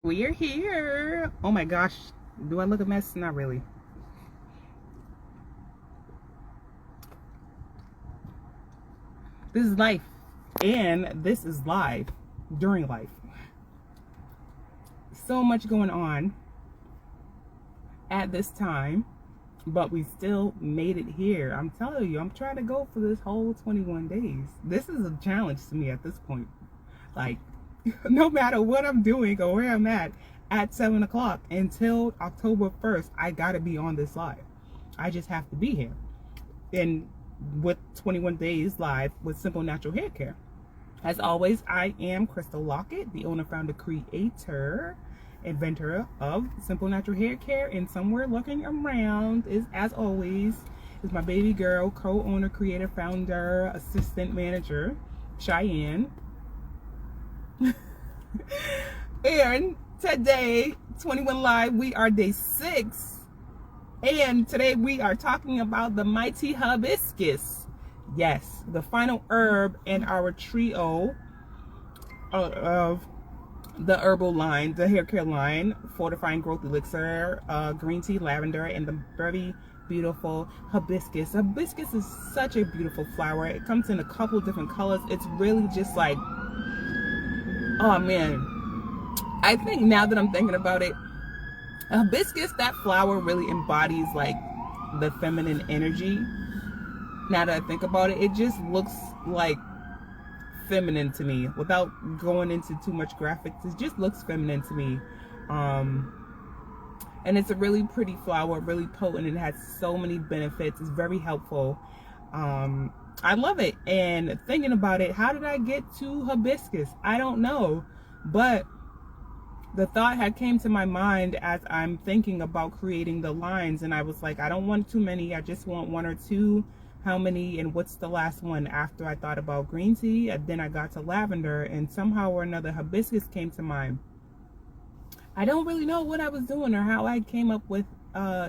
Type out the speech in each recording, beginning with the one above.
We are here. Oh my gosh. Do I look a mess? Not really. This is life. And this is live during life. So much going on at this time, but we still made it here. I'm telling you, I'm trying to go for this whole 21 days. This is a challenge to me at this point. Like, no matter what I'm doing or where I'm at 7 o'clock until October 1st, I gotta be on this live. I just have to be here. And with 21 days live with Simple Natural Hair Care. As always, I am Crystal Lockett, the owner, founder, creator, inventor of Simple Natural Hair Care, and somewhere looking around is, as always, is my baby girl, co-owner, creator, founder, assistant manager, Cheyenne. And today, 21 Live, we are day 6. And today we are talking about the mighty hibiscus. Yes, the final herb in our trio of the herbal line, the hair care line, Fortifying Growth Elixir, green tea, lavender, and the very beautiful hibiscus. Hibiscus is such a beautiful flower. It comes in a couple different colors. It's really just like, oh man, I think now that I'm thinking about it, hibiscus, that flower really embodies like the feminine energy. Now that I think about it, it just looks like feminine to me without going into too much graphics. It just looks feminine to me. And it's a really pretty flower, really potent. It has so many benefits. It's very helpful. I love it. And thinking about it, how did I get to hibiscus? I don't know, but the thought had came to my mind as I'm thinking about creating the lines, and I was like, I don't want too many. I just want 1 or 2. How many, and what's the last one? After I thought about green tea, and then I got to lavender, and somehow or another hibiscus came to mind. I don't really know what I was doing or how I came up with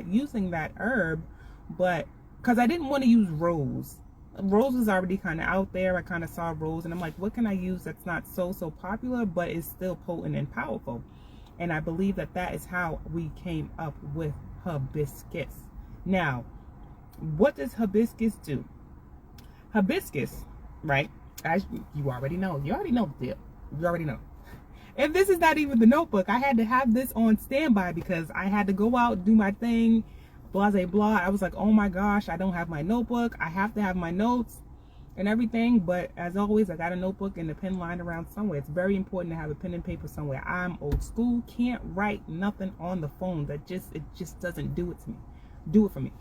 using that herb, but because I didn't want to use rose. Rose was already kind of out there. I kind of saw rose, and I'm like, what can I use that's not so popular, but is still potent and powerful? And I believe that that is how we came up with hibiscus. Now, what does hibiscus do? Hibiscus, right? As you already know. You already know the deal. You already know. And this is not even the notebook. I had to have this on standby because I had to go out, do my thing, blah, blah, blah. I was like, oh my gosh, I don't have my notebook. I have to have my notes and everything. But as always, I got a notebook and a pen lying around somewhere. It's very important to have a pen and paper somewhere. I'm old school. Can't write nothing on the phone. It just doesn't do it to me. Do it for me.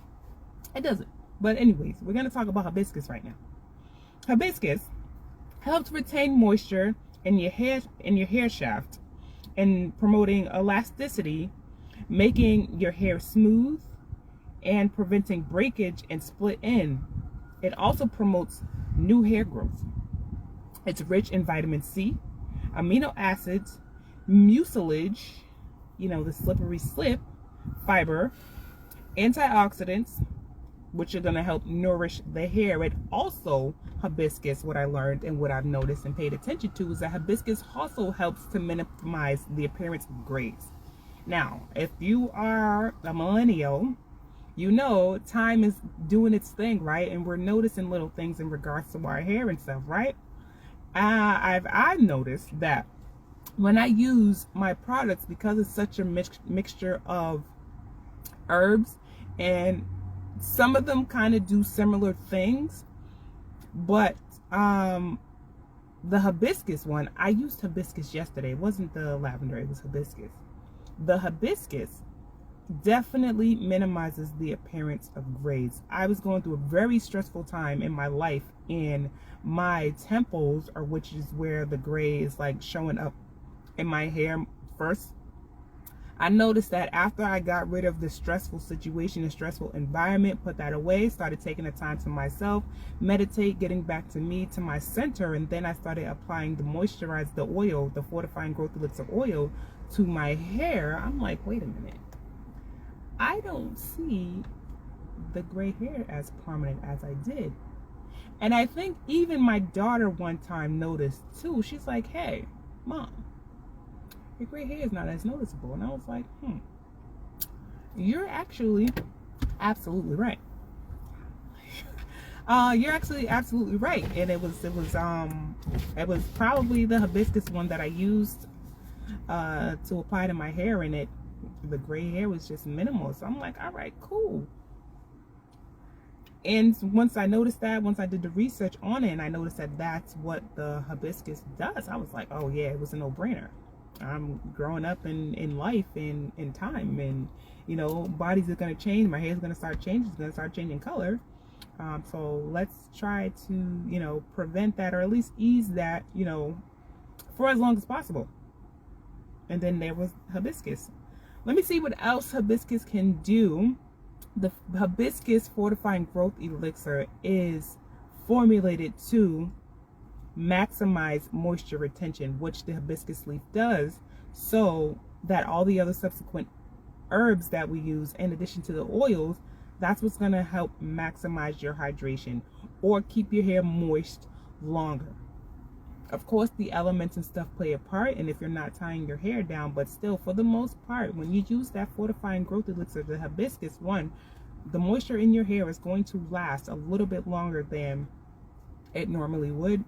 It doesn't. But anyways, we're going to talk about hibiscus right now. Hibiscus helps retain moisture in your hair shaft and promoting elasticity, making your hair smooth and preventing breakage and split end. It also promotes new hair growth. It's rich in vitamin C, amino acids, mucilage, the slippery slip, fiber, antioxidants, which are going to help nourish the hair. And also hibiscus, what I learned and what I've noticed and paid attention to is that hibiscus also helps to minimize the appearance of grays. Now, if you are a millennial, time is doing its thing, right? And we're noticing little things in regards to our hair and stuff, right? I've noticed that when I use my products, because it's such a mixture of herbs, and some of them kind of do similar things, but the hibiscus one, I used hibiscus yesterday. It wasn't the lavender, it was hibiscus. The hibiscus definitely minimizes the appearance of grays. I was going through a very stressful time in my life, and my temples, or which is where the gray is like showing up in my hair first. I noticed that after I got rid of the stressful situation, the stressful environment, put that away, started taking the time to myself, meditate, getting back to me, to my center, and then I started applying the oil, the Fortifying Growth Elixir oil to my hair. I'm like, wait a minute. I don't see the gray hair as prominent as I did. And I think even my daughter one time noticed too. She's like, hey, Mom, your gray hair is not as noticeable. And I was like, you're actually absolutely right. You're actually absolutely right. And it was probably the hibiscus one that I used to apply to my hair, and the gray hair was just minimal. So I'm like, all right, cool. And once I noticed that, once I did the research on it and I noticed that that's what the hibiscus does, I was like, oh yeah, it was a no-brainer. I'm growing up in life and in time, and you know, bodies are going to change, my hair is going to start changing, it's going to start changing color. So let's try to, you know, prevent that, or at least ease that, you know, for as long as possible. And then there was hibiscus. Let me see what else hibiscus can do. The hibiscus fortifying growth elixir is formulated to maximize moisture retention, which the hibiscus leaf does, so that all the other subsequent herbs that we use, in addition to the oils, that's what's going to help maximize your hydration or keep your hair moist longer. Of course, the elements and stuff play a part, and if you're not tying your hair down, but still, for the most part, when you use that fortifying growth elixir, the hibiscus one, the moisture in your hair is going to last a little bit longer than it normally would,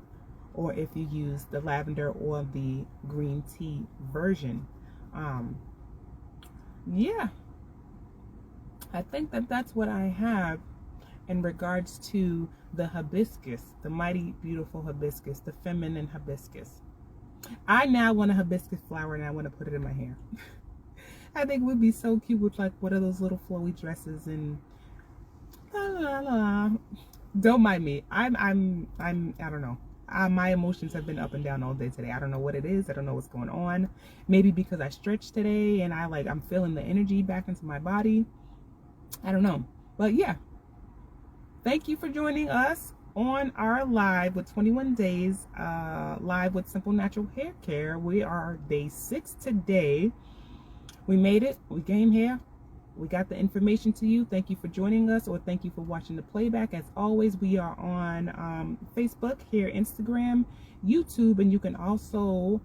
or if you use the lavender or the green tea version. Yeah, I think that's what I have in regards to the hibiscus, the mighty beautiful hibiscus, the feminine hibiscus. I now want a hibiscus flower and I want to put it in my hair. I think it would be so cute with like one of those little flowy dresses and la la la. Don't mind me. I don't know. My emotions have been up and down all day today. I don't know what it is. I don't know what's going on. Maybe because I stretched today and I'm feeling the energy back into my body. I don't know. But yeah. Thank you for joining us on our live with 21 days live with Simple Natural Hair Care. We are day 6 today. We made it. We came here. We got the information to you. Thank you for joining us, or thank you for watching the playback. As always, we are on Facebook, here, Instagram, YouTube, and you can also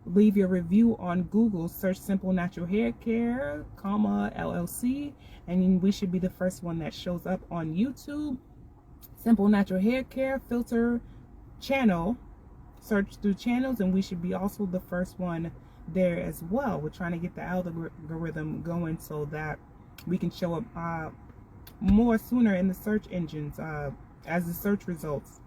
leave your review on Google. Search Simple Natural Hair Care, LLC, and we should be the first one that shows up on YouTube. Simple Natural Hair Care, filter channel, search through channels, and we should be also the first one there as well. We're trying to get the algorithm going so that we can show up more sooner in the search engines as the search results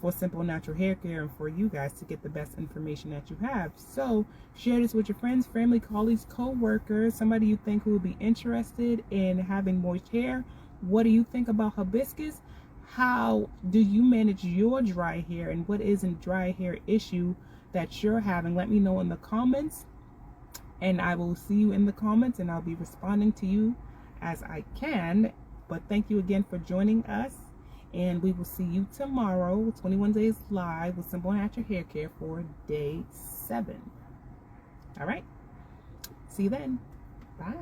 for Simple Natural Hair Care, and for you guys to get the best information that you have. So share this with your friends, family, colleagues, co-workers, somebody you think who would be interested in having moist hair. What do you think about hibiscus? How do you manage your dry hair, and what is a dry hair issue that you're having? Let me know in the comments, and I will see you in the comments, and I'll be responding to you as I can. But thank you again for joining us, and we will see you tomorrow, 21 days live with Simple Natural Hair Care for day 7. All right, see you then. Bye.